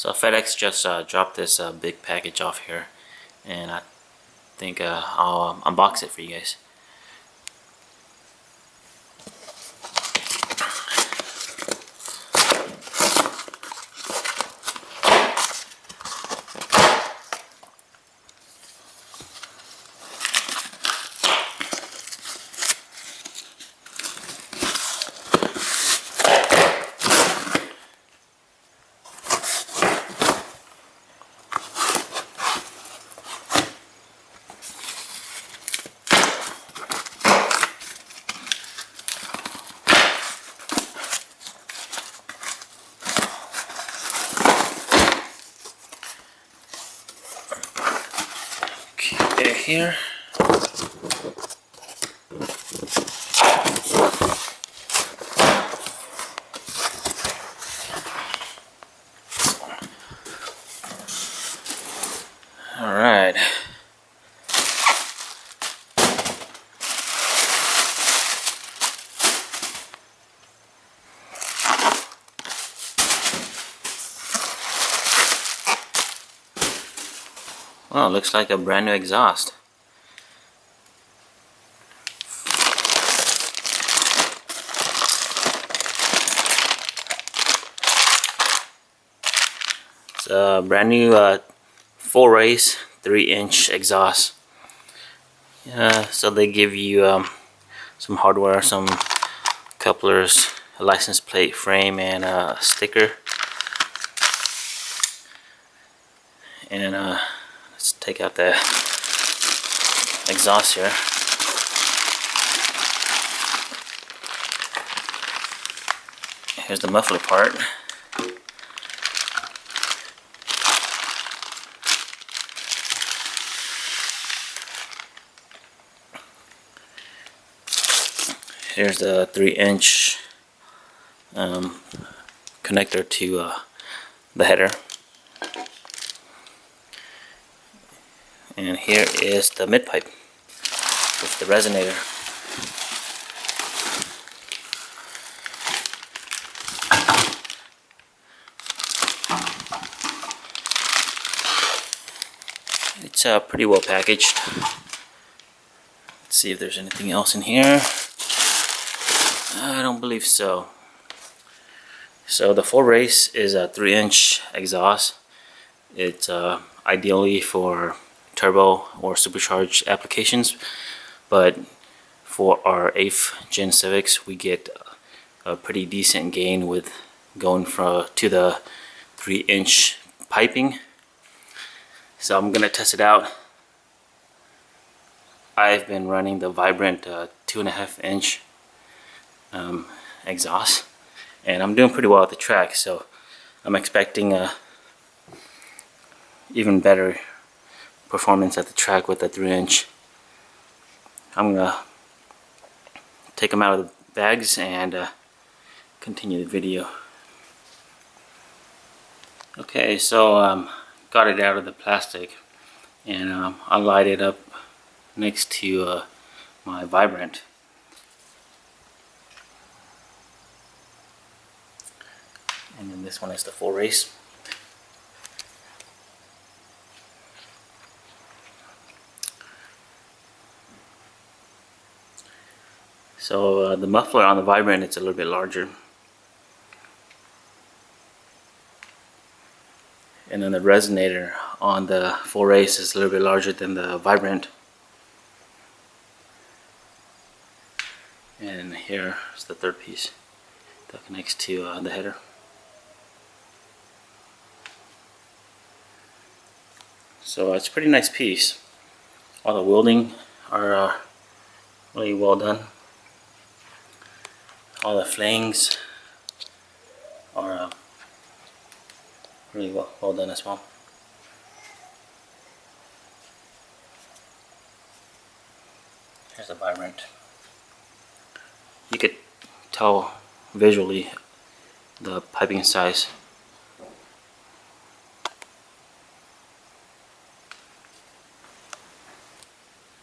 So FedEx just dropped this big package off here, and I think I'll unbox it for you guys. Okay, here. All right. Well, it looks like a brand new exhaust. It's a brand new full race 3-inch exhaust. So they give you some hardware, some couplers, a license plate frame, and a sticker. And let's take out the exhaust here. Here's the muffler part. Here's the 3-inch connector to the header. And here is the mid pipe with the resonator. It's pretty well packaged. Let's see if there's anything else in here. I don't believe so. So the full race is a 3-inch exhaust. It's ideally for turbo or supercharged applications, but for our 8th gen Civics we get a pretty decent gain with going to the 3-inch piping. So I'm gonna test it out. I've been running the Vibrant 2.5-inch exhaust, and I'm doing pretty well at the track, so I'm expecting a even better performance at the track with the 3-inch. I'm gonna take them out of the bags and continue the video. Okay, so got it out of the plastic, and I light it up next to my Vibrant. And then this one is the full race. So the muffler on the Vibrant, it's a little bit larger. And then the resonator on the full race is a little bit larger than the Vibrant. And here is the third piece that connects to the header. So it's a pretty nice piece. All the welding are really well done. All the flings are really well done as well. Here's the Vibrant. You could tell visually the piping size.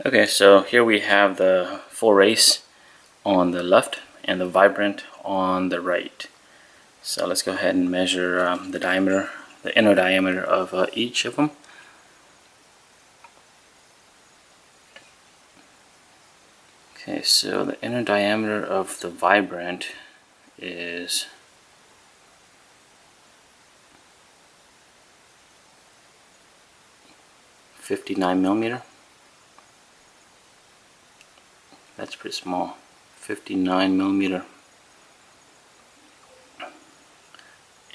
Okay, so here we have the full race on the left and the Vibrant on the right. So let's go ahead and measure the diameter the inner diameter of each of them. Okay, so the inner diameter of the Vibrant is 59mm. That's pretty small. 59mm.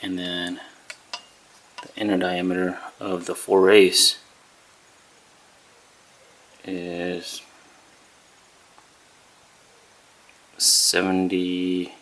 And then the inner diameter of the 4-race is 73mm.